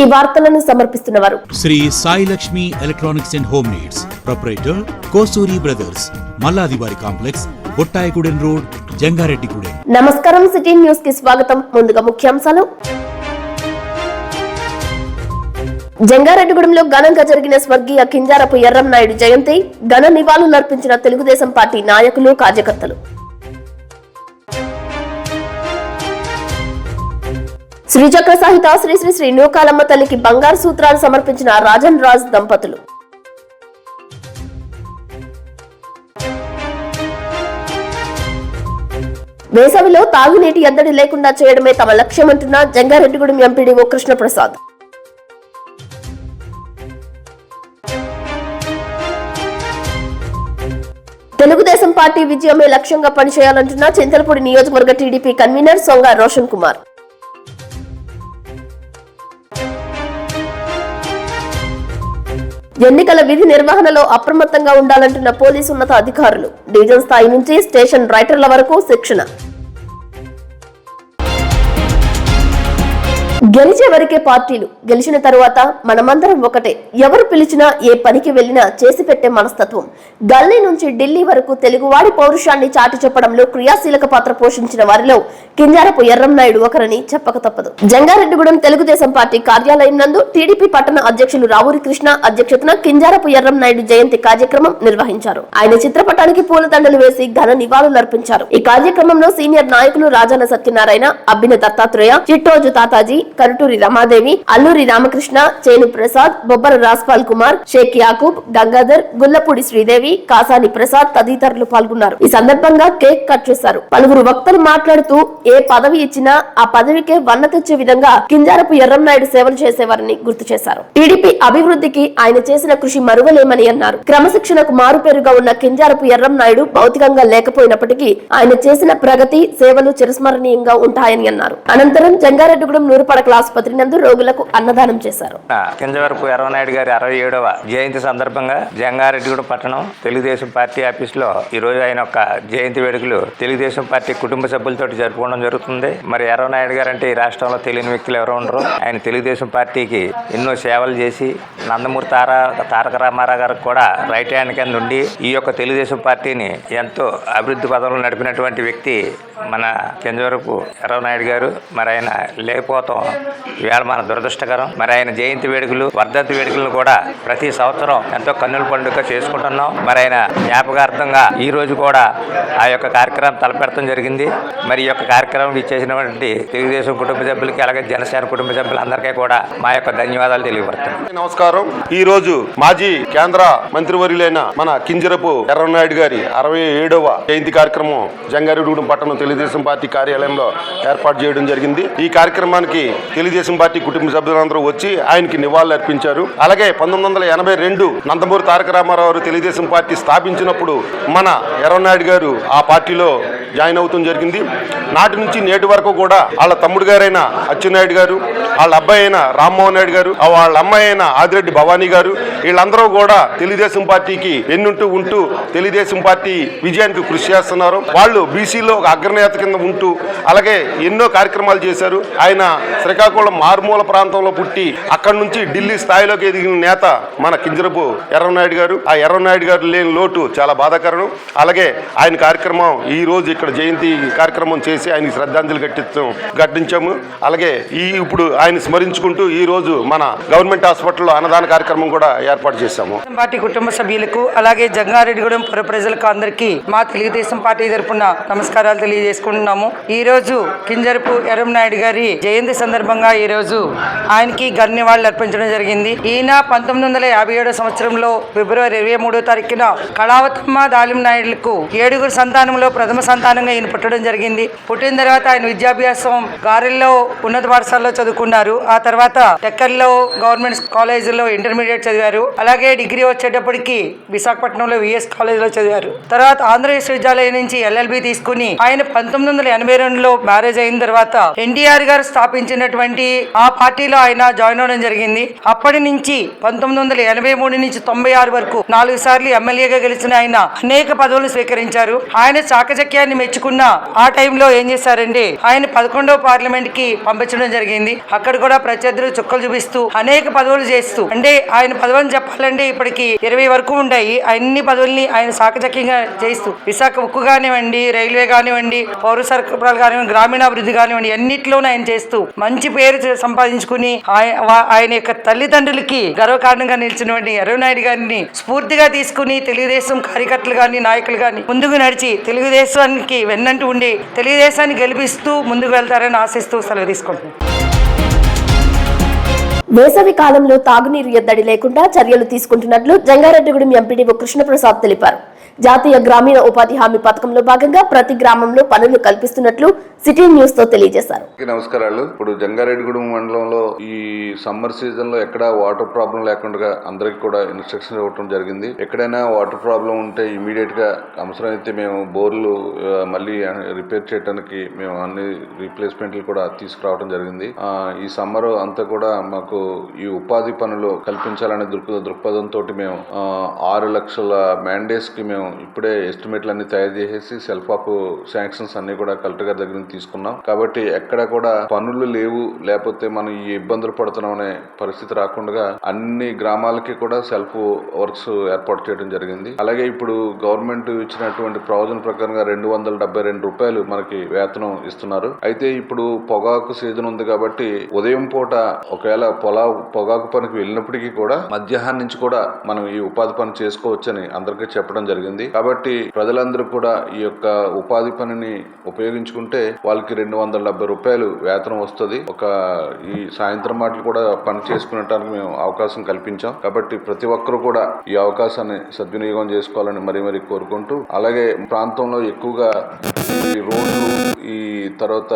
ఈ వార్తలను సమర్పిస్తున్నవారు Shri Sai Lakshmi electronics and home needs, proprietor Kosuri brothers, Malladivari complex, Bottayigudem road, Jangareddygudem. నమస్కారం, సిటీ న్యూస్ కి స్వాగతం. ముందుగా ముఖ్యాంశాలు. జంగారెడ్డిగూడెంలో ఘనంగా జరిగిన స్వర్గీయ కింజారపు ఎర్రంనాయుడు జయంతి, ఘన నివాళులర్పించిన తెలుగుదేశం పార్టీ నాయకులు, కార్యకర్తలు. శ్రీచక్ర సహిత శ్రీ శ్రీ శ్రీ నూకాలమ్మ తల్లికి బంగారు సూత్రాలు సమర్పించిన రాజన్ రాజ్ దంపతులు. వేసవిలో తాగునీటి ఎద్దడి లేకుండా చేయడమే తమ లక్ష్యమంటున్న జంగారెడ్డిగూడెం ఎంపీడీఓ కృష్ణప్రసాద్. తెలుగుదేశం పార్టీ విజయమే లక్ష్యంగా పనిచేయాలంటున్న చింతలపూడి నియోజకవర్గ టీడీపీ కన్వీనర్ సొంగ రోషన్ కుమార్. ఎన్నికల విధి నిర్వహణలో అప్రమత్తంగా ఉండాలంటున్న పోలీసు ఉన్నత అధికారులు. డివిజన్ స్థాయి నుంచి స్టేషన్ రైటర్ల వరకు శిక్షణ. గెలిచే వరకే పార్టీలు, గెలిచిన తరువాత మనమందరం ఒకటే. ఎవరు పిలిచినా ఏ పనికి వెళ్లినా చేసి పెట్టే మనస్తత్వం. గల్లీ నుంచి ఢిల్లీ వరకు తెలుగువాడి పౌరుషాన్ని చాటి చెప్పడంలో క్రియాశీలక పాత్ర పోషించిన వారిలో కింజారపు ఎర్రంనాయుడు ఒకరని చెప్పక తప్పదు. జంగారెడ్డిగూడెం తెలుగుదేశం పార్టీ కార్యాలయం నందు టీడీపీ పట్టణ అధ్యక్షులు రావూరి కృష్ణ అధ్యక్షతన కింజారపు ఎర్రంనాయుడు జయంతి కార్యక్రమం నిర్వహించారు. ఆయన చిత్రపటానికి పూలదండలు వేసి ఘన నివాళులర్పించారు. ఈ కార్యక్రమంలో సీనియర్ నాయకులు రాజాల సత్యనారాయణ, అబ్బిన దత్తాత్రేయ, చిట్టోజు తాతాజీ, కరుటూరి రమాదేవి, అల్లూరి రామకృష్ణ, చేను ప్రసాద్, బొబ్బర రాజ్పాల్ కుమార్, షేక్ యాకూబ్, గంగాధర్, గుల్లపూడి శ్రీదేవి, కాసాని ప్రసాద్ తదితరులు పాల్గొన్నారు. ఈ సందర్భంగా కేక్ కట్ చేశారు. పలువురు వక్తలు మాట్లాడుతూ ఏ పదవి ఇచ్చినా ఆ పదవికే వన్న తెచ్చే విధంగా కింజారపు ఎర్రంనాయుడు సేవలు చేసేవారని గుర్తు చేశారు. టీడీపీ అభివృద్ధికి ఆయన చేసిన కృషి మరువలేమని అన్నారు. క్రమశిక్షణకు మారుపేరుగా ఉన్న కింజారపు ఎర్రంనాయుడు భౌతికంగా లేకపోయినప్పటికీ ఆయన చేసిన ప్రగతి, సేవలు చిరస్మరణీయంగా ఉంటాయని అన్నారు. అనంతరం జంగారెడ్డిగూడెం నూరుపడక ఆసుపత్రి నందు రోగులకు అన్నదానం చేశారు. కింజారపు ఎర్రనాయుడు గారి 67వ జయంతి సందర్భంగా జంగారెడ్డిగూడెం పట్టణం తెలుగుదేశం పార్టీ ఆఫీస్ లో ఈ రోజు ఆయన యొక్క జయంతి వేడుకలు తెలుగుదేశం పార్టీ కుటుంబ సభ్యులతో జరుపుకోవడం జరుగుతుంది. మరి ఎర్రనాయుడు గారు అంటే ఈ రాష్ట్రంలో తెలియని వ్యక్తులు ఎవరు ఉండరు. ఆయన తెలుగుదేశం పార్టీకి ఎన్నో సేవలు చేసి నందమూరి తారక రామారావు గారికి కూడా రైట్ హ్యాండ్ కింద ఉండి ఈ యొక్క తెలుగుదేశం పార్టీని ఎంతో అభివృద్ధి పదంలో నడిపినటువంటి వ్యక్తి మన కింజారపు ఎర్రనాయుడు గారు. మరి ఆయన లేకపోతాం ఇవాళ మన దురదృష్టకరం. మరి ఆయన జయంతి వేడుకలు, వర్ధంతి వేడుకలను కూడా ప్రతి సంవత్సరం ఎంతో కన్నుల పండుగ చేసుకుంటున్నాం. మరి ఆయన జ్ఞాపకార్థంగా ఈ రోజు కూడా ఆ యొక్క కార్యక్రమం తలపెట్టడం జరిగింది. మరి ఈ యొక్క కార్యక్రమం ఇచ్చేసినటువంటి తెలుగుదేశం కుటుంబ సభ్యులకి, అలాగే జనసేన కుటుంబ సభ్యులందరికీ కూడా మా యొక్క ధన్యవాదాలు తెలియపడుతున్నాం. నమస్కారం. ఈ రోజు మాజీ కేంద్ర మంత్రివర్యులైన మన కింజారపు ఎర్రనాయుడు గారి 67వ జయంతి కార్యక్రమం జంగారెడ్డిగూడెం పట్టణం తెలుగుదేశం పార్టీ కార్యాలయంలో ఏర్పాటు చేయడం జరిగింది. ఈ కార్యక్రమానికి తెలుగుదేశం పార్టీ కుటుంబ సభ్యులందరూ వచ్చి ఆయనకి నివాళులు అర్పించారు. అలాగే 1982 నందమూరి తారక రామారావు తెలుగుదేశం పార్టీ స్థాపించినప్పుడు మన ఎర్రనాయుడు గారు ఆ పార్టీలో జాయిన్ అవుతాం జరిగింది. నాటి నుంచి నేటి వరకు కూడా వాళ్ళ తమ్ముడు గారైన అచ్చెన్నాయుడు గారు, వాళ్ళ అబ్బాయి అయిన రామ్మోహన్ నాయుడు గారు, వాళ్ళ అమ్మాయి అయిన ఆదిరెడ్డి భవానీ గారు, వీళ్ళందరూ కూడా తెలుగుదేశం పార్టీకి ఉంటూ తెలుగుదేశం పార్టీ విజయానికి కృషి చేస్తున్నారు. వాళ్ళు బీసీలో ఒక అగ్రనేత కింద ఉంటూ అలాగే ఎన్నో కార్యక్రమాలు చేశారు. ఆయన శ్రీకాకుళం మారుమూల ప్రాంతంలో పుట్టి అక్కడి నుంచి ఢిల్లీ స్థాయిలోకి ఎదిగిన నేత మన కింజారపు ఎర్రనాయుడు గారు. ఆ ఎర్రనాయుడు గారు లేని లోటు చాలా బాధాకరం. అలాగే ఆయన కార్యక్రమం ఈ రోజు ఇక్కడ జయంతి కార్యక్రమం చేసి ఆయనకి శ్రద్ధాంజలి ఘటించాము. అలాగే ఇప్పుడు ఆయన స్మరించుకుంటూ ఈ రోజు మన గవర్నమెంట్ హాస్పిటల్లో అన్నదాన కార్యక్రమం కూడా ఏర్పాటు చేశాము. పార్టీ కుటుంబ సభ్యులకు అలాగే జంగారెడ్డిగూడెం పుర ప్రజలకు అందరికీ మా తెలుగుదేశం పార్టీ తరపున నమస్కారాలు తెలియజేసుకుంటున్నాము. ఈ రోజు కింజారపు ఎర్రంనాయుడు గారి జయంతి సందర్భంగా ఈ రోజు ఆయనకి ఘన్యవాళులు అర్పించడం జరిగింది. ఈయన 1957 సంవత్సరంలో ఫిబ్రవరి 23వ తారీఖున కళావతమ్మ దాలిం నాయుడులకు 7 సంతానంలో ప్రథమ సంతానంగా ఈయన పుట్టడం జరిగింది. పుట్టిన తర్వాత ఆయన విద్యాభ్యాసం గారెల్లో ఉన్నత పాఠశాలలో చదువుకున్నారు. ఆ తర్వాత టెక్కల్లో గవర్నమెంట్ కాలేజీలో ఇంటర్మీడియట్ చదివారు. అలాగే డిగ్రీ వచ్చేటప్పటికి విశాఖపట్నంలో విఎస్ కాలేజీలో చదివారు. తర్వాత ఆంధ్ర విశ్వవిద్యాలయం నుంచి LLB తీసుకుని ఆయన 1982లో మ్యారేజ్ అయిన తర్వాత ఎన్టీఆర్ గారు స్థాపించిన ఉన్నటువంటి ఆ పార్టీలో ఆయన జాయిన్ అవ్వడం జరిగింది. అప్పటి నుంచి 1983 నుంచి 96 వరకు 4 సార్లు ఎమ్మెల్యేగా గెలిచిన ఆయన అనేక పదవులు స్వీకరించారు. ఆయన చాకచక్యాన్ని మెచ్చుకున్న ఆ టైంలో ఏం చేశారంటే ఆయన 11వ పార్లమెంట్ కి పంపించడం జరిగింది. అక్కడ కూడా ప్రత్యర్థులు చుక్కలు చూపిస్తూ అనేక పదవులు చేస్తూ, అంటే ఆయన పదవులను చెప్పాలంటే ఇప్పటికి 20 వరకు ఉంటాయి. అన్ని పదవుల్ని ఆయన చాకచక్యంగా చేస్తూ విశాఖ ఉక్కు కానివ్వండి, రైల్వే కానివ్వండి, పౌర సరఫరాలు కానివ్వండి, గ్రామీణాభివృద్ధి కానివ్వండి, అన్నిట్లోనూ ఆయన చేస్తూ మంచి పేరు సంపాదించుకుని ఆయన యొక్క తల్లిదండ్రులకి గర్వకారణంగా నిలిచినటువంటి ఎర్రనాయుడు గారిని స్ఫూర్తిగా తీసుకుని తెలుగుదేశం కార్యకర్తలు గాని నాయకులు గాని ముందుకు నడిచి తెలుగుదేశానికి వెన్నంటూ ఉండి తెలుగుదేశాన్ని గెలిపిస్తూ ముందుకు వెళ్తారని ఆశిస్తూ సెలవు తీసుకుంటున్నాను. వేసవి కాలంలో తాగునీరు ఎద్దడి లేకుండా చర్యలు తీసుకుంటున్నట్లు జంగారెడ్డిగూడెం ఎంపీడీఓ కృష్ణప్రసాద్ తెలిపారు. జాతీయ గ్రామీణ ఉపాధి హామీ పథకంలో భాగంగా ప్రతి గ్రామంలో పనులు కల్పిస్తున్నట్లు సిటీ న్యూస్ తో తెలియజేశారు. నమస్కారాలు. ఇప్పుడు జంగారెడ్డిగూడెం మండలంలో ఈ సమ్మర్ సీజన్ లో ఎక్కడ వాటర్ ప్రాబ్లం లేకుండా అందరికి కూడా ఇన్స్ట్రక్షన్ ఇవ్వడం జరిగింది. ఎక్కడైనా వాటర్ ప్రాబ్లం ఉంటే ఇమీడియట్ గా అవసరమైతే మేము బోర్లు మళ్ళీ రిపేర్ చేయడానికి మేము అన్ని రీప్లేస్మెంట్లు కూడా తీసుకురావడం జరిగింది. ఈ సమ్మర్ అంతా కూడా మాకు ఈ ఉపాధి పనులు కల్పించాలనే దృక్పథంతో మేము 6 లక్షల మ్యాండేట్స్ కి మేము ఇప్పుడే ఎస్టిమేట్లు అన్ని తయారు చేసేసి సెల్ఫ్ ఆఫ్ శాంక్షన్స్ అన్ని కూడా కలెక్టర్ గారి దగ్గర తీసుకున్నాం. కాబట్టి ఎక్కడ కూడా పనులు లేవు, లేకపోతే మనం ఈ ఇబ్బందులు పడుతున్నాం అనే పరిస్థితి రాకుండా అన్ని గ్రామాలకి కూడా సెల్ఫ్ వర్క్స్ ఏర్పాటు చేయడం జరిగింది. అలాగే ఇప్పుడు గవర్నమెంట్ ఇచ్చినటువంటి ప్రయోజన ప్రకారంగా 272 రూపాయలు మనకి వేతనం ఇస్తున్నారు. అయితే ఇప్పుడు పొగాకు సీజన్ ఉంది కాబట్టి ఉదయం పూట ఒకవేళ పొగాకు పనికి వెళ్ళినప్పటికీ కూడా మధ్యాహ్నం నుంచి కూడా మనం ఈ ఉపాధి పని చేసుకోవచ్చని అందరికీ చెప్పడం జరిగింది. కాబట్టి ప్రజలందరూ కూడా ఈ యొక్క ఉపాధి పనిని ఉపయోగించుకుంటే వాళ్ళకి 270 రూపాయలు వేతనం వస్తుంది. ఈ సాయంత్రం మాటలు కూడా పని చేసుకునేటానికి మేము అవకాశం కల్పించాం. కాబట్టి ప్రతి ఒక్కరూ కూడా ఈ అవకాశాన్ని సద్వినియోగం చేసుకోవాలని మరీ కోరుకుంటూ, అలాగే ప్రాంతంలో ఎక్కువగా ఈ రోడ్లు ఈ తర్వాత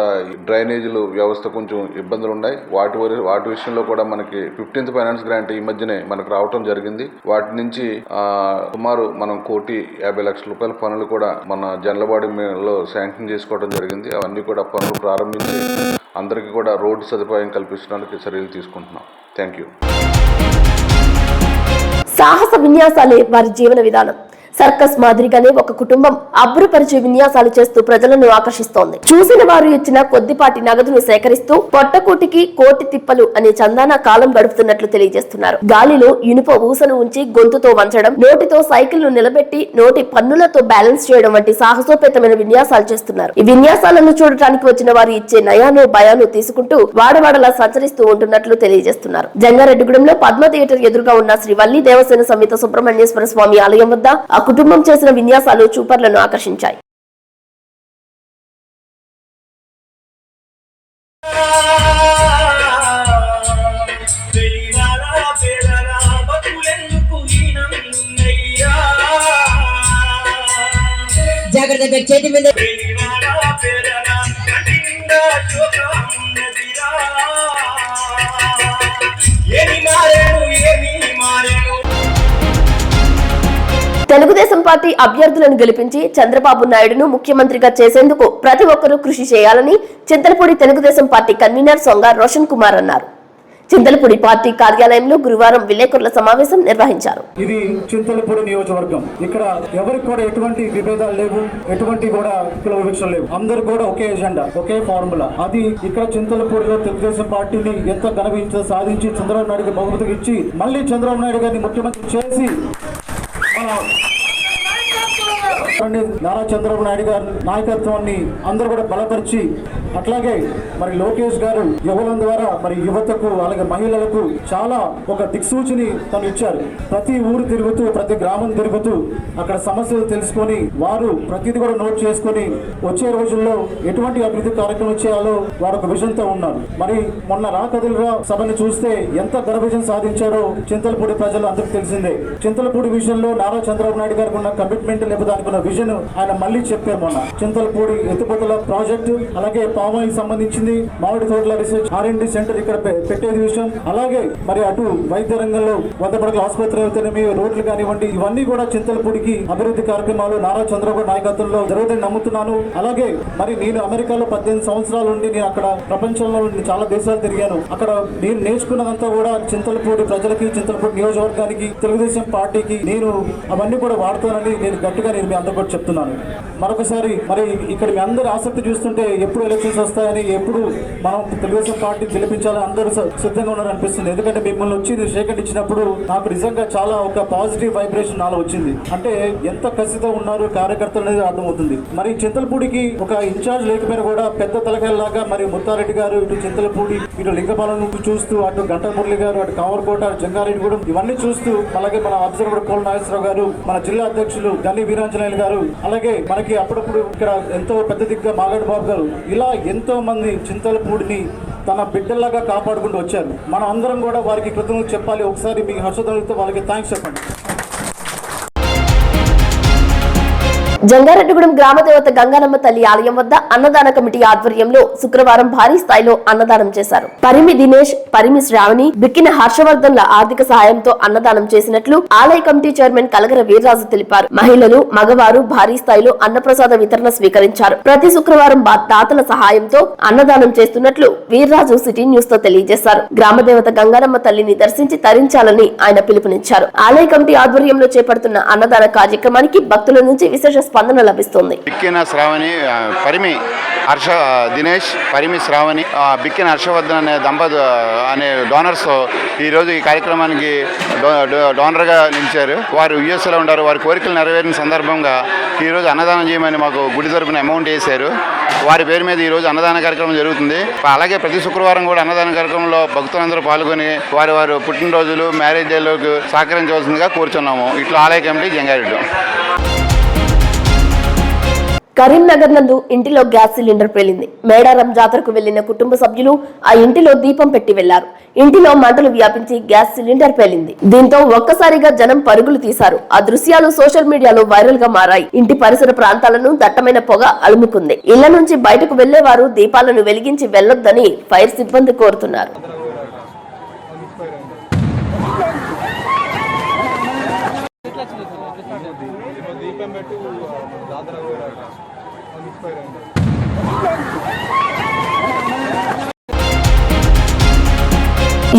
డ్రైనేజీలు వ్యవస్థ కొంచెం ఇబ్బందులు ఉన్నాయి. వాటి విషయంలో కూడా మనకి 15th ఫైనాన్స్ గ్రాంట్ ఈ మధ్యనే మనకు రావటం జరిగింది. వాటి నుంచి సుమారు మనం 1,50,00,000 రూపాయల పనులు కూడా మన జనలవాడిలో శాంక్షన్ చేసుకోవడం జరిగింది. అవన్నీ కూడా పనులు ప్రారంభించి అందరికీ కూడా రోడ్డు సదుపాయం కల్పించడానికి చర్యలు తీసుకుంటున్నాం. Thank you. సాహస విన్యాసాలే వారి జీవన విధానం. సర్కస్ మాదిరిగానే ఒక కుటుంబం అబ్బురపరిచే విన్యాసాలు చేస్తూ ప్రజలను ఆకర్షిస్తోంది. చూసిన వారు ఇచ్చిన కొద్దిపాటి నగదును సేకరిస్తూ పొట్టకూటికి కోటి తిప్పలు అనే చందాన కాలం గడుపుతున్నట్లు తెలియజేస్తున్నారు. గాలిలో ఇనుప ఊసను ఉంచి గొంతుతో వంచడం, నోటితో సైకిల్ ను నిలబెట్టి నోటి పన్నులతో బ్యాలెన్స్ చేయడం వంటి సాహసోపేతమైన విన్యాసాలు చేస్తున్నారు. ఈ విన్యాసాలను చూడటానికి వచ్చిన వారు ఇచ్చే నయాను భయాను తీసుకుంటూ వాడవాడలా సంచరిస్తూ ఉంటున్నట్లు తెలియజేస్తున్నారు. జంగారెడ్డిగూడెంలో పద్మ థియేటర్ ఎదురుగా ఉన్న శ్రీ వల్లి దేవసేన సమేత సుబ్రహ్మణ్యేశ్వర స్వామి ఆలయం వద్ద ఆ కుటుంబం చేసిన విన్యాసాలు చూపర్లను ఆకర్షించాయి. జాగ్రత్త చేతి మీద తెలుగుదేశం పార్టీ అభ్యర్థులను గెలిపించి చంద్రబాబు నాయుడును ముఖ్యమంత్రిగా చేసేందుకు ప్రతి ఒక్కరూ కృషి చేయాలని చింతలపూడి తెలుగుదేశం పార్టీ కన్వీనర్ సొంగ రోషన్ కుమార్ అన్నారు. చింతలపూడి పార్టీ కార్యాలయంలో గురువారం విలేకరుల సమావేశం నిర్వహించారు. ఇది చింతలపూడి నియోజకవర్గం. ఇక్కడ ఎవరికి కూడా ఎటువంటి విభేదాలు లేవు, ఎటువంటి కూడా కుల వివక్షలు లేవు. అందరు కూడా ఒకే ఎజెండా, ఒకే ఫార్ములా. అది ఇక్కడ చింతలపూడిలో తెలుగుదేశం పార్టీని ఎంత ఘన సాధించి చంద్రబాబు నాయుడుకి బహుమతి ఇచ్చి మళ్ళీ చంద్రబాబు నాయుడు గారిని ముఖ్యమంత్రి చేసి నారా చంద్రబాబు నాయుడు గారి నాయకత్వాన్ని అందరూ కూడా బలపరిచి, అట్లాగే మరి లోకేష్ గారు యువలం ద్వారా మరి యువతకు అలాగే మహిళలకు చాలా ఒక దిక్సూచిని తను ఇచ్చారు. ప్రతి ఊరు తిరుగుతూ ప్రతి గ్రామం తిరుగుతూ అక్కడ సమస్యలు తెలుసుకొని వారు ప్రతిదీ కూడా నోట్ చేసుకొని వచ్చే రోజుల్లో ఎటువంటి అభివృద్ధి కార్యక్రమం చేయాలో వారు ఒక విజన్తో ఉన్నారు. మరి మొన్న రాకదిల్రా సభను చూస్తే ఎంత ఘన విజయం సాధించారో చింతలపూడి ప్రజలు అందరికీ తెలిసిందే. చింతలపూడి విషయంలో నారా చంద్రబాబు నాయుడు గారికి ఉన్న కమిట్మెంట్ లేకపోతే దానికి ఉన్న విజన్ ఆయన మళ్ళీ చెప్పారు మొన్న. చింతలపూడి ఎత్తిపోతల ప్రాజెక్టు, అలాగే పామాయిల్ సంబంధించింది మామిడి తోటల రీసెర్చ్ R&D సెంటర్ ఇక్కడ పెట్టేది విషయం, అలాగే మరి అటు వైద్య రంగంలో 100 పడకల ఆసుపత్రి అయితేనేమి, రోడ్లు కానివ్వండి, ఇవన్నీ కూడా చింతలపూడికి అభివృద్ధి కార్యక్రమాలు నారా చంద్రబాబు నాయకత్వంలో జరుగుతాయని నమ్ముతున్నాను. అలాగే మరి నేను అమెరికాలో 18 సంవత్సరాల నుండి నేను అక్కడ ప్రపంచంలో చాలా దేశాలు తిరిగాను. అక్కడ నేను నేర్చుకున్నదంతా కూడా చింతలపూడి ప్రజలకి, చింతలపూడి నియోజకవర్గానికి, తెలుగుదేశం పార్టీకి నేను అవన్నీ కూడా వాడుతానని నేను గట్టిగా నేను మీ అందరూ కూడా చెప్తున్నాను. మరొకసారి మరి ఇక్కడ మీ అందరి ఆసక్తి చూస్తుంటే ఎప్పుడు ఎలక్షన్స్ వస్తాయని, ఎప్పుడు మనం తెలుగుదేశం పార్టీ గెలిపించాలని అందరూ సిద్ధంగా ఉన్నారనిపిస్తుంది. ఎందుకంటే మిమ్మల్ని వచ్చి సేకరించినప్పుడు నాకు నిజంగా చాలా ఒక పాజిటివ్ వైబ్రేషన్ నాలో వచ్చింది. అంటే ఎంత కసితో ఉన్నారు కార్యకర్తలు అనేది అర్థమవుతుంది. మరి చింతలపూడికి ఒక ఇన్ఛార్జ్ లేకపోయినా కూడా పెద్ద తలకాయలాగా మరి ముత్తారెడ్డి గారు ఇటు చింతలపూడి, ఇటు లింగపాలెం చూస్తూ, అటు గంటా మురళి గారు, అటు కామరకోట, జంగారెడ్డిగూడెం ఇవన్నీ చూస్తూ, అలాగే మన అబ్జర్వర్ కోల నాగేశ్వరరావు గారు, మన జిల్లా అధ్యక్షులు గల్లి వీరాంజనేయులు గారు, అలాగే మనకి అప్పుడప్పుడు ఇక్కడ ఎంతో పెద్ద దిగ్గా మాగడి బాబు గారు, ఇలా ఎంతో మంది చింతలపూడిని తన బిడ్డల్లాగా కాపాడుకుంటూ వచ్చారు. మనం అందరం కూడా వారికి కృతజ్ఞతలు చెప్పాలి. ఒకసారి మీ హర్షధ్వనులతో వాళ్ళకి థ్యాంక్స్ చెప్పండి. జంగారెడ్డిగూడెం గ్రామదేవత గంగానమ్మ తల్లి ఆలయం వద్ద అన్నదాన కమిటీ ఆధ్వర్యంలో శుక్రవారం భారీ స్థాయిలో అన్నదానం చేశారు. పరిమి దినేష్, పరిమి శ్రావణి, బిక్కిన హర్షవర్ధన్ల ఆర్థిక సహాయంతో అన్నదానం చేసినట్లు ఆలయ కమిటీ చైర్మన్ కలగర వీర్రాజు తెలిపారు. మహిళలు, మగవారు భారీ స్థాయిలో అన్నప్రసాద వితరణ స్వీకరించారు. ప్రతి శుక్రవారం దాతల సహాయంతో అన్నదానం చేస్తున్నట్లు వీర్రాజు సిటీ న్యూస్ తో తెలియజేశారు. గ్రామదేవత గంగానమ్మ తల్లిని దర్శించి తరించాలని ఆయన పిలుపునిచ్చారు. ఆలయ కమిటీ ఆధ్వర్యంలో చేపడుతున్న అన్నదాన కార్యక్రమానికి భక్తుల నుంచి విశేష స్పందన లభిస్తుంది. బిక్కిన శ్రావణి, పరిమి హర్ష దినేష్, పరిమి శ్రావణి, బిక్కిన హర్షవర్ధన్ అనే అనే డోనర్స్ ఈరోజు ఈ కార్యక్రమానికి డోనర్గా నిలిచారు. వారు యుఎస్లో ఉంటారు. వారి కోరికలు నెరవేరిన సందర్భంగా ఈరోజు అన్నదానం చేయమని మాకు గుడి తరపున అమౌంట్ వేశారు. వారి పేరు మీద ఈరోజు అన్నదాన కార్యక్రమం జరుగుతుంది. అలాగే ప్రతి శుక్రవారం కూడా అన్నదాన కార్యక్రమంలో భక్తులందరూ పాల్గొని వారి పుట్టినరోజులు, మ్యారేజ్ డేలకు సహకరించవలసిందిగా కోరుచున్నాము. ఇట్లా ఆలయ కమిటీ జంగారెడ్డి. కరీంనగర్ నందు ఇంటిలో గ్యాస్ సిలిండర్ పేలింది. మేడారం జాతరకు వెళ్లిన కుటుంబ సభ్యులు ఆ ఇంటిలో దీపం పెట్టి వెళ్లారు. ఇంటిలో మంటలు వ్యాపించి గ్యాస్ సిలిండర్ పేలింది. దీంతో ఒక్కసారిగా జనం పరుగులు తీశారు. ఆ దృశ్యాలు సోషల్ మీడియాలో వైరల్ గా మారాయి. ఇంటి పరిసర ప్రాంతాలను దట్టమైన పొగ అలుముకుంది. ఇళ్ల నుంచి బయటకు వెళ్లేవారు దీపాలను వెలిగించి వెళ్లొద్దని ఫైర్ సిబ్బంది కోరుతున్నారు.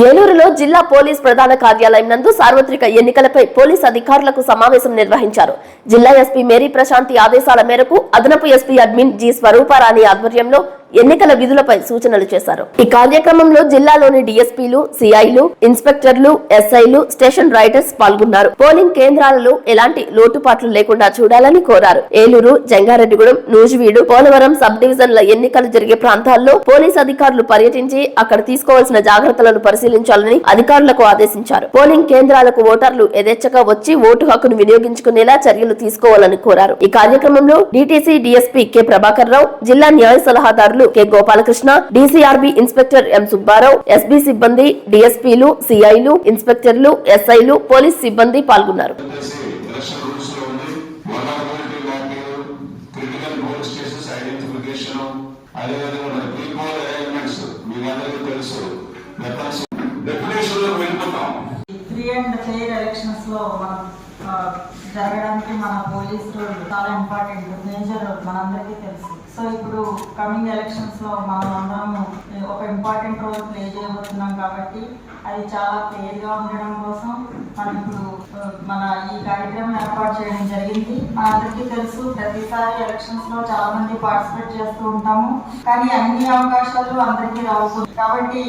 ఏలూరులో జిల్లా పోలీస్ ప్రధాన కార్యాలయం నందు సార్వత్రిక ఎన్నికలపై పోలీస్ అధికారులకు సమావేశం నిర్వహించారు. జిల్లా ఎస్పీ మేరీ ప్రశాంతి ఆదేశాల మేరకు అదనపు ఎస్పీ అడ్మిన్ జి స్వరూపారాణి ఆధ్వర్యంలో ఎన్నికల విధులపై సూచనలు చేశారు. ఈ కార్యక్రమంలో జిల్లాలోని డీఎస్పీలు, సిఐలు, ఇన్స్పెక్టర్లు, ఎస్ఐలు, స్టేషన్ రైటర్స్ పాల్గొన్నారు. పోలింగ్ కేంద్రాలలో ఎలాంటి లోటుపాట్లు లేకుండా చూడాలని కోరారు. ఏలూరు, జంగారెడ్డిగూడెం, నూజివీడు, పోలవరం సబ్ డివిజన్ల ఎన్నికలు జరిగే ప్రాంతాల్లో పోలీస్ అధికారులు పర్యటించి అక్కడ తీసుకోవాల్సిన జాగ్రత్తలను పరిశీలించాలని అధికారులకు ఆదేశించారు. పోలింగ్ కేంద్రాలకు ఓటర్లు యథేచ్ఛగా వచ్చి ఓటు హక్కును వినియోగించుకునేలా చర్యలు తీసుకోవాలని కోరారు. ఈ కార్యక్రమంలో DTC DSP K Prabhakar Rao, జిల్లా న్యాయ సలహాదారులు K Gopalakrishna, DCRB inspector M Subbarao, SB సిబ్బంది, డీఎస్పీలు, సిఐలు, ఇన్స్పెక్టర్లు, ఎస్ఐలు, పోలీస్ సిబ్బంది పాల్గొన్నారు. జరగడానికి మన పోలీస్ రోల్ చాలా ఇంపార్టెంట్, మేజర్ రోల్ మనందరికీ తెలుసు. సో ఇప్పుడు కమింగ్ ఎలక్షన్స్ లో మనం అందరం ఒక ఇంపార్టెంట్ రోల్ ప్లే చేయబోతున్నాం కాబట్టి అది చాలా క్లియర్ గా ఉండడం కోసం మనం ఇప్పుడు మన ఈ కార్యక్రమం ఏర్పాటు చేయడం జరిగింది. మనందరికీ తెలుసు ప్రతిసారి ఎలక్షన్స్ లో చాలా మంది పార్టిసిపేట్ చేస్తూ ఉంటాము, కానీ అన్ని అవకాశాలు అందరికీ రావు. కాబట్టి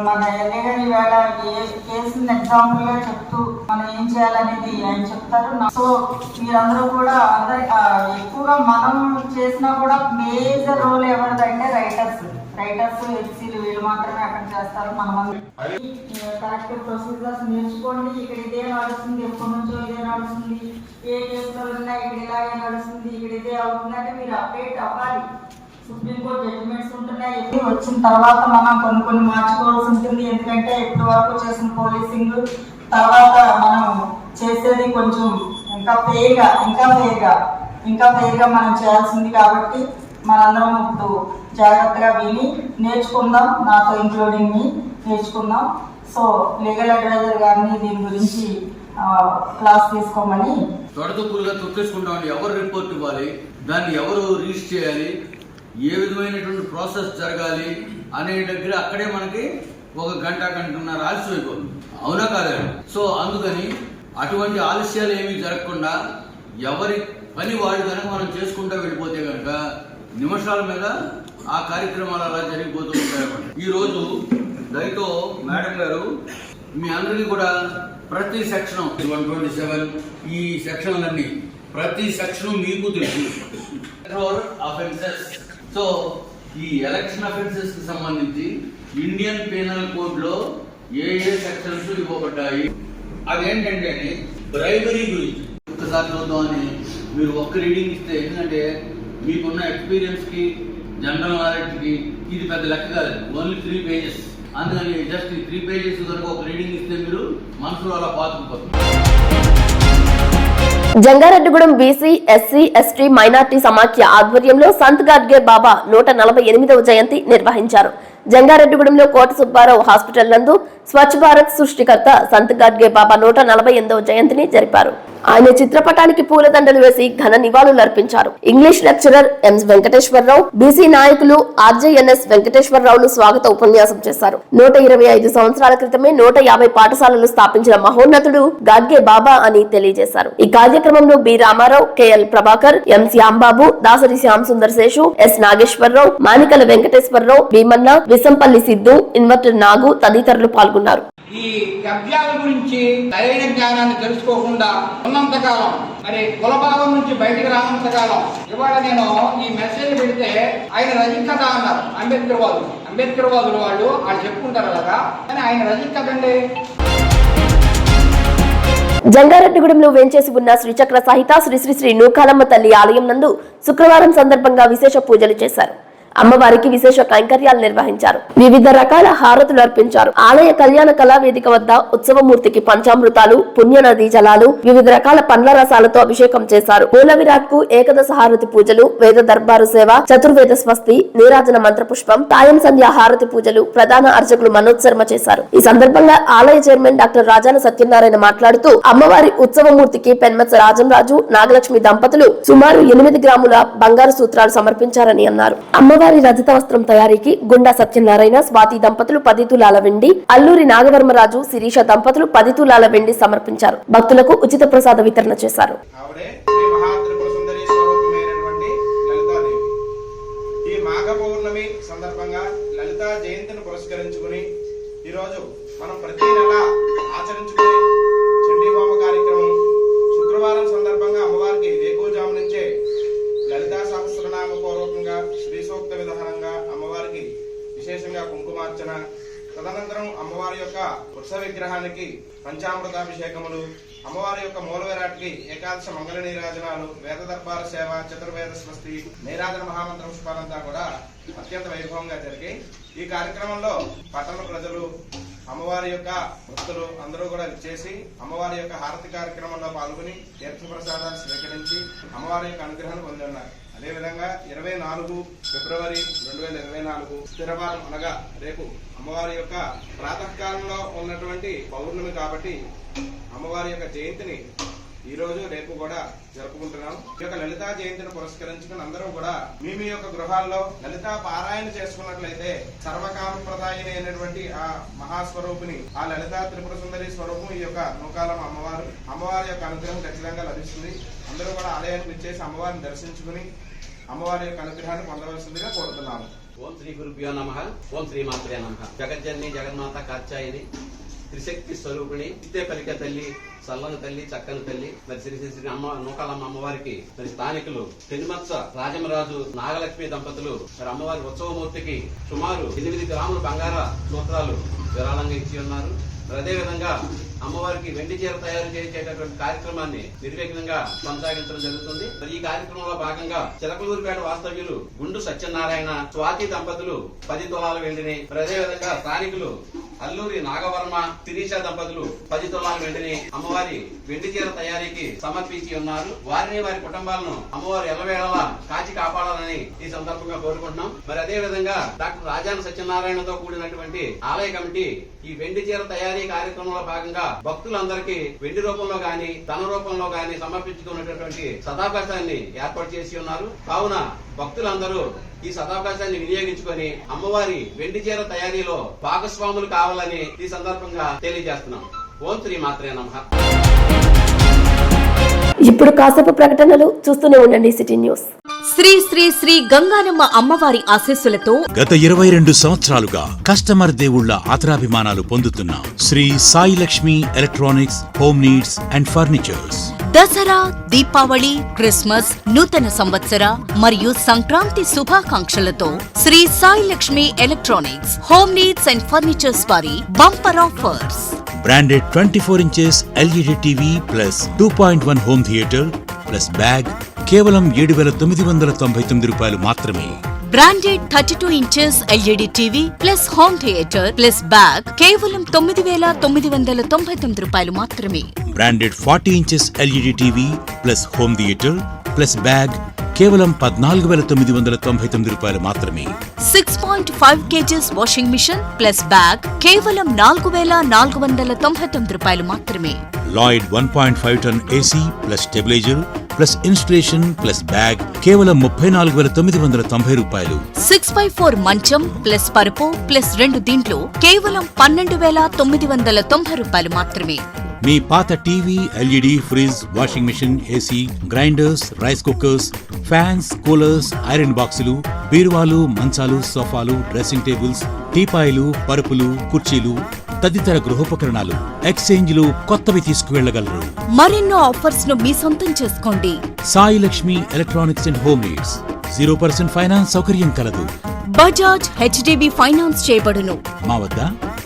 మన ఎల్ఏ గారి వేళ ఏ కేసుని ఎగ్జాంపుల్ గా చెప్తూ మనం ఏం చేయాలనేది ఆయన చెప్తారు. సో మీరందరూ కూడా ఎక్కువగా మనం చేసినా కూడా మేజర్ రోల్ ఎవరిదంటే రైటర్స్, హెచ్సీలు వీళ్ళు మాత్రమే అక్కడ చేస్తారు. మనం కరెక్ట్ ప్రొసీజర్స్ నేర్చుకోండి. ఇక్కడ ఇదే నడుస్తుంది, ఎప్పటి నుంచో ఇదే నడుస్తుంది, ఏ కేసులో ఉన్నా ఇక్కడ ఇలాగే నడుస్తుంది, ఇక్కడ ఇదే అవుతుంది అంటే మీరు అప్డేట్ అవ్వాలి. సుప్రీంకోర్టు జడ్జిమెంట్స్ ఉంటున్నాయి, వచ్చిన తర్వాత మనం కొన్ని మార్చుకోవాల్సి ఉంటుంది. ఎందుకంటే ఇప్పటి వరకు చేసిన పోలీసింగ్ తర్వాత మనం చేసేది కొంచెం ఇంకా ఫెయిర్గా ఇంకా ఫెయిర్గా మనం చేయాల్సింది కాబట్టి మనందరం ఇప్పుడు జాగ్రత్తగా విని నేర్చుకుందాం, నాతో ఇంక్లూడింగ్ మీ నేర్చుకుందాం. సో లీగల్ అడ్వైజర్ గారిని దీని గురించి క్లాస్ తీసుకోమని. తొడతుప్పులుగా తొక్కేసుకుంటామని ఎవరు రిపోర్ట్ ఇవ్వాలి, దాన్ని ఎవరు రిజిస్టర్ చేయాలి, ఏ విధమైనటువంటి ప్రాసెస్ జరగాలి అనే దగ్గర అక్కడే మనకి ఒక గంటన్నర ఆలస్యం అయిపోతుంది. అవునా కాదా? సో అందుకని అటువంటి ఆలస్యాలు ఏమీ జరగకుండా ఎవరి పని వాళ్ళు కనుక మనం చేసుకుంటూ వెళ్ళిపోతే కనుక నిమిషాల మీద ఆ కార్యక్రమాలు అలా జరిగిపోతూ ఉంటాయన్నమాట. ఈరోజు దయతో మేడం గారు మీ అందరికీ కూడా ప్రతి సెక్షన్ 127 ఈ సెక్షన్లన్నీ ప్రతి సెక్షన్ మీకు తెలుసు. అఫెన్సెస్, సో ఈ ఎలక్షన్ అఫెన్సెస్ కి సంబంధించి ఇండియన్ పీనల్ కోడ్ లో ఏ సెక్షన్స్ ఇవ్వబడ్డాయి, అదేంటంటే బ్రైబరీ గురించి ఒక్కసారి చూద్దామని మీరు ఒక్క రీడింగ్ ఇస్తే, ఎందుకంటే మీకున్న ఎక్స్పీరియన్స్ కి జనరల్ నాలెడ్జ్ కి ఇది పెద్ద లెక్క కాదు, ఓన్లీ 3 pages. అందుకని జస్ట్ ఈ 3 pages కనుక ఒక రీడింగ్ ఇస్తే మీరు మనసులో అలా పాతుకుపోతుంది. Jangareddygudem BC, SC, ST, minority సమాఖ్య ఆధ్వర్యంలో సంత్ గాడ్గే బాబా 148వ జయంతి నిర్వహించారు. జంగారెడ్డిగూడెంలో కోట సుబ్బారావు హాస్పిటల్ నందు స్వచ్ఛ భారత్ సృష్టికర్త సంత్ గాడ్గే బాబా 148వ జయంతిని జరిపారు. ఆయన చిత్రపటానికి పూలదండలు వేసి ఘన నివాళులు అర్పించారు. ఇంగ్లీష్ లెక్చరర్ ఎం వెంకటేశ్వరరావు, బీసీ నాయకులు ఆర్జేఎన్ఎస్ వెంకటేశ్వరరావులు స్వాగత ఉపన్యాసం చేశారు. 125 సంవత్సరాల క్రితమే 150 పాఠశాలలు స్థాపించిన మహోన్నతుడు గాడ్గే బాబా అని తెలియజేశారు. ఈ కార్యక్రమంలో బి రామారావు, కెఎల్ ప్రభాకర్, ఎం శ్యాంబాబు, దాసరి శ్యామ్ సుందర్ శేషు, ఎస్ నాగేశ్వరరావు, మానికల వెంకటేశ్వరరావు, భీమన్న, విసంపల్లి సిద్ధు, ఇన్వర్టర్ నాగు తదితరులు పాల్గొన్నారు. ఈ కబ్జాల గురించి సరైన జ్ఞానాన్ని తెలుసుకోకుండా ఉన్నంతకాలం, మరి కులభావం నుంచి బయటకు రానంతకాలం, ఇవాళ నేను ఈ మెసేజ్ పెడితే ఆయన రజకథ అన్నారు అంబేద్కర్ వాదులు వాళ్ళు చెప్పుకుంటారు అలాగా, కానీ ఆయన రజకథ అండి. జంగారెడ్డిగూడెంలో వేంచేసి ఉన్న శ్రీచక్ర సహిత శ్రీ శ్రీ శ్రీ నూకాలమ్మ తల్లి ఆలయం నందు శుక్రవారం సందర్భంగా విశేష పూజలు చేశారు. అమ్మవారికి విశేష కైంకర్యాలు నిర్వహించారు. వివిధ రకాల హారతులు అర్పించారు. ఆలయ కళ్యాణ కళావేదిక వద్ద ఉత్సవమూర్తికి పంచామృతాలు, పుణ్యనదీ జలాలు, వివిధ రకాల పండ్ల రసాలతో అభిషేకం చేశారు. మూల విరాట్ కు ఏకదశ హారతి పూజలు, వేద దర్బారు సేవ, చతుర్వేద స్వస్తి, నీరాజన మంత్రపుష్పం, సాయం సంధ్యా హారతి పూజలు ప్రధాన అర్చకులు మనోజ్ శర్మ చేశారు. ఈ సందర్భంగా ఆలయ చైర్మన్ డాక్టర్ రాజాన సత్యనారాయణ మాట్లాడుతూ అమ్మవారి ఉత్సవమూర్తికి పెన్మత్స రాజంరాజు, నాగలక్ష్మి దంపతులు సుమారు 8 గ్రాముల బంగారు సూత్రాలు సమర్పించారని అన్నారు. అమ్మవారి రజత వస్త్రం తయారీకి గుండా సత్యనారాయణ, స్వాతి దంపతులు 10 తులాల వెండి, అల్లూరి నాగవర్మరాజు, శిరీష దంపతులు 10 తులాల వెండి సమర్పించారు. భక్తులకు ఉచిత ప్రసాద వితరణ చేశారు. ఈ మాఘ పౌర్ణమి సందర్భంగా లలితా జయంతిని పురస్కరించుకుని ఈరోజు మనం ప్రతి నెల ఆచరించుకునే చండీ హోమ కార్యక్రమం శుక్రవారం సందర్భంగా అమ్మవారికి వేకువజాము నుంచే లలితా సహస్రనామ పూర్వకంగా శ్రీ సూక్త విధానంగా అమ్మవారికి విశేషంగా కుంకుమార్చన, తదనంతరం అమ్మవారి యొక్క ఉత్సవ విగ్రహానికి పంచామృతాభిషేకములు, అమ్మవారి యొక్క మూల విరాట్కి ఏకాదశ మంగళ నీరాజనాలు, వేద దర్బార సేవ, చతుర్వేద స్వస్తి, నీరాజన మహామంత్ర పుష్పాలంతా కూడా అత్యంత వైభవంగా జరిగాయి. ఈ కార్యక్రమంలో పట్టణ ప్రజలు, అమ్మవారి యొక్క భక్తులు అందరూ కూడా చేసి అమ్మవారి యొక్క హారతి కార్యక్రమంలో పాల్గొని తీర్థప్రసాదాలు స్వీకరించి అమ్మవారి యొక్క అనుగ్రహాన్ని పొంది ఉన్నారు. అదేవిధంగా 24 ఫిబ్రవరి 2024 స్థిరవారం అనగా రేపు అమ్మవారి యొక్క ప్రాతకాలంలో ఉన్నటువంటి పౌర్ణమి కాబట్టి అమ్మవారి యొక్క జయంతిని ఈ రోజు రేపు కూడా జరుపుకుంటున్నాం. ఈ యొక్క లలితా జయంతిని పురస్కరించుకుని అందరూ కూడా మీ యొక్క గృహాల్లో లలితా పారాయణ చేసుకున్నట్లయితే సర్వకామప్రదాయిని అయినటువంటి ఆ మహాస్వరూపిణి, ఆ లలితా త్రిపుర సుందరి స్వరూపం ఈ యొక్క నూకాలమ్మ అమ్మవారి యొక్క అనుగ్రహం ఖచ్చితంగా లభిస్తుంది. అందరూ కూడా ఆలయానికి విచ్చేసి అమ్మవారిని దర్శించుకుని అమ్మవారి యొక్క అనుగ్రహాన్ని పొందవలసిందిగా కోరుతున్నాము. ఓం శ్రీ గురుభ్యో నమః. ఓం శ్రీ మాత్రే నమః. జగజ్జనని జగన్మాత కాత్యాయని త్రిశక్తి స్వరూపిణి, ఇత్తే పలిక తల్లి, సల్లని తల్లి, చక్కని తల్లి, మరి శ్రీ శ్రీ శ్రీ అమ్మ నూకాలమ్మ అమ్మవారికి మరి స్థానికులు పెనుమత్స రాజమరాజు, నాగలక్ష్మి దంపతులు మరి అమ్మవారి ఉత్సవమూర్తికి సుమారు 8 గ్రాముల బంగార సూత్రాలు విరాళంగా ఇచ్చి ఉన్నారు. మరి అదేవిధంగా అమ్మవారికి వెండి చీర తయారు చేసేటటువంటి కార్యక్రమాన్ని నిర్విఘ్నంగా కొనసాగించడం జరుగుతుంది. మరి ఈ కార్యక్రమంలో భాగంగా చిలకలూరుపేట వాస్తవ్యులు గుండు సత్యనారాయణ, స్వాతి దంపతులు 10 తులాల వెండిని, మరి అదేవిధంగా స్థానికులు అల్లూరి నాగవర్మ, శిరీష దంపతులు 10 తులాల వెండిని అమ్మవారి వెండి చీర తయారీకి సమర్పించి ఉన్నారు. వారిని వారి కుటుంబాలను అమ్మవారు ఎల్లవేళలా కాచి కాపాడాలని ఈ సందర్భంగా కోరుకుంటున్నాం. మరి అదే విధంగా డాక్టర్ రాజాన సత్యనారాయణతో కూడినటువంటి ఆలయ కమిటీ ఈ వెండి చీర తయారీ కార్యక్రమంలో భాగంగా భక్తులందరికీ వెండి రూపంలో గాని ధన రూపంలో గాని సమర్పించుకున్నటువంటి సదావకాశాన్ని ఏర్పాటు చేసి ఉన్నారు. కావున భక్తులందరూ ఈ సదావకాశాన్ని వినియోగించుకొని అమ్మవారి వెండి చీర తయారీలో భాగస్వాములు కావాలని ఈ సందర్భంగా తెలియజేస్తున్నాం. ఓం శ్రీ మాత్రే నమః. ఇప్పుడు కాసేపు ప్రకటనలు చూస్తూనే ఉండండి సిటీ న్యూస్. శ్రీ శ్రీ శ్రీ గంగానమ్మ అమ్మవారి ఆశీస్సులతో గత 22 సంవత్సరాలుగా కస్టమర్ దేవుళ్ల ఆదరాభిమానాలు పొందుతున్న Shri Sai Lakshmi electronics, home needs and furnitures Dasara, Deepavali, Christmas, నూతన సంవత్సర మరియు సంక్రాంతి శుభాకాంక్షలతో Shri Sai Lakshmi electronics, home needs and furnitures వారి bumper offers. Branded 24 inches LED TV plus 2.1 home theatre plus bag కేవలం 7,999 రూపాయలు మాత్రమే. Branded 32 inches LED TV plus home theatre plus bag కేవలం 9,999 రూపాయలు మాత్రమే. Branded 40 inches LED TV plus home theatre plus bag కేవలం 14,999 రూపాయలు మాత్రమే. 6.5 kgs washing machine plus bag కేవలం 4,499 రూపాయలు మాత్రమే. Lloyd 1.5 ton AC plus stabiliser plus installation plus bag కేవలం 34,990 రూపాయలు. 6x4 మంచం ప్లస్ పరుపు ప్లస్ 2 దిండ్లు కేవలం 12,990 రూపాయలు మాత్రమే. మీ పాత TV, LED, fridge, washing machine, AC, grinders, rice cookers, fans, coolers, iron బాక్సులు, బీరువాలు, మంచాలు, సోఫాలు, డ్రెస్సింగ్ టేబుల్స్, టీపాయిలు, పరుపులు, కుర్చీలు తదితర గృహోపకరణాలు ఎక్స్చేంజ్లు కొత్తవి తీసుకువెళ్లగలరు. మరెన్నో ఆఫర్స్ ను మీ సొంతం చేసుకోండి. Sai Lakshmi electronics and home needs 0% finance సౌకర్యం కలదు. బజాజ్ హెచ్డిబి ఫైనాన్స్ చేయబడును. మా వద్ద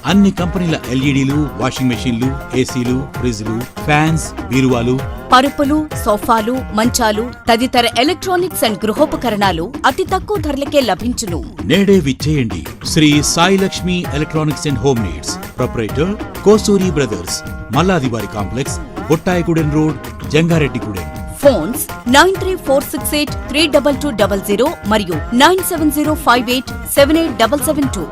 అన్ని కంపెనీల ఎల్ఈడీలు, వాషింగ్ మెషీన్లు, ఏసీలు, ఫ్రిజ్లు, ఫ్యాన్స్, బీరువాలు, పరుపులు, సోఫాలు, మంచాలు తదితర ఎలక్ట్రానిక్స్ అండ్ గృహోపకరణాలు అతి తక్కువ ధరలకే లభించును. నేడే విచ్చేయండి. Shri Sai Lakshmi electronics and home needs, proprietor Kosuri brothers, Malladivari complex, Bottayigudem road, Jangareddygudem. Phones 9346832200 మరియు 9705878772.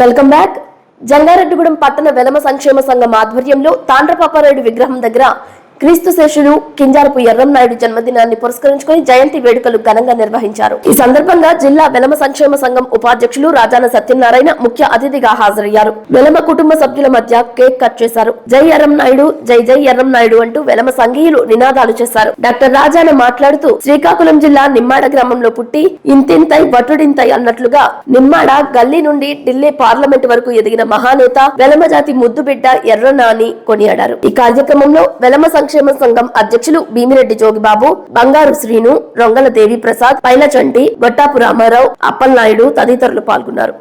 Welcome back. జంగారెడ్డిగూడెం పట్టణ వెలమ సంక్షేమ సంఘం ఆధ్వర్యంలో తాండ్రపాపారాయుడు విగ్రహం దగ్గర క్రీస్తు శేషులు కింజారపు ఎర్రంనాయుడు జన్మదినాన్ని పురస్కరించుకుని జయంతి వేడుకలు ఘనంగా నిర్వహించారు. ఈ సందర్భంగా జిల్లా వెలమ సంక్షేమ సంఘం ఉపాధ్యక్షులు రాజాన సత్యనారాయణ ముఖ్య అతిథిగా హాజరయ్యారు. వెలమ కుటుంబ సభ్యుల మధ్య కేక్ కట్ చేశారు. జై ఎర్రంనాయుడు, జై జై ఎర్రంనాయుడు అంటూ వెలమ సంఘీయులు నినాదాలు చేశారు. డాక్టర్ రాజాన మాట్లాడుతూ శ్రీకాకుళం జిల్లా నిమ్మాడ గ్రామంలో పుట్టి ఇంతింతై వటుడింతై అన్నట్లుగా నిమ్మాడ గల్లీ నుండి ఢిల్లీ పార్లమెంట్ వరకు ఎదిగిన మహానేత వెలమ జాతి ముద్దుబిడ్డ ఎర్రన్న అని కొనియాడారు. ఈ కార్యక్రమంలో వెలమ సంక్షేమ సంఘం అధ్యక్షులు భీమిరెడ్డి జోగిబాబు, బంగారు శ్రీను, రొంగల దేవి ప్రసాద్, పైలచంటి, గొట్టాపు రామారావు, అప్పలనాయుడు తదితరులు పాల్గొన్నారు.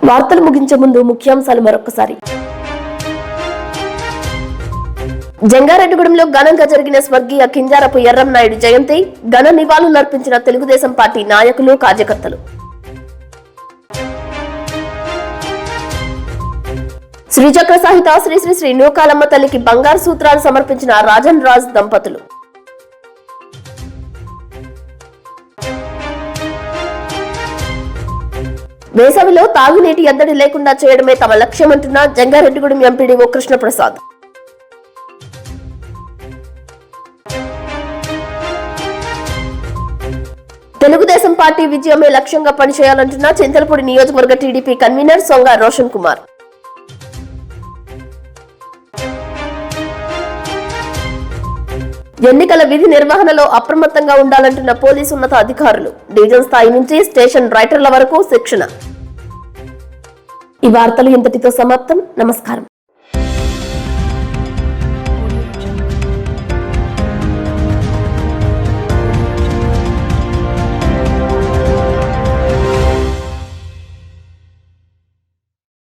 వార్తలు ముగించే ముందు ముఖ్యాంశాలు మరొకసారి. జంగారెడ్డిగూడెంలో ఘనంగా జరిగిన స్వర్గీయ కింజారపు ఎర్రంనాయుడు జయంతి, ఘన నివాళులర్పించిన తెలుగుదేశం పార్టీ నాయకులు, కార్యకర్తలు. శ్రీచక్ర సహిత శ్రీ శ్రీ శ్రీ నూకాలమ్మ తల్లికి బంగారు సూత్రాలు సమర్పించిన రాజన్ రాజ్ దంపతులు. వేసవిలో తాగునీటి ఎద్దడి లేకుండా చేయడమే తమ లక్ష్యమంటున్న జంగారెడ్డిగూడెం ఎంపీడీఓ కృష్ణప్రసాద్. తెలుగుదేశం పార్టీ విజయమే లక్ష్యంగా పనిచేయాలంటున్న చింతలపూడి నియోజకవర్గ టీడీపీ కన్వీనర్ సొంగ రోషన్ కుమార్. ఎన్నికల విధి నిర్వహణలో అప్రమత్తంగా ఉండాలంటున్న పోలీసు ఉన్నత అధికారులు. డివిజన్ స్థాయి నుంచి స్టేషన్ రైటర్ల వరకు శిక్షణ. ఈ వార్తలు ఇంతటితో సమాప్తం. నమస్కారం.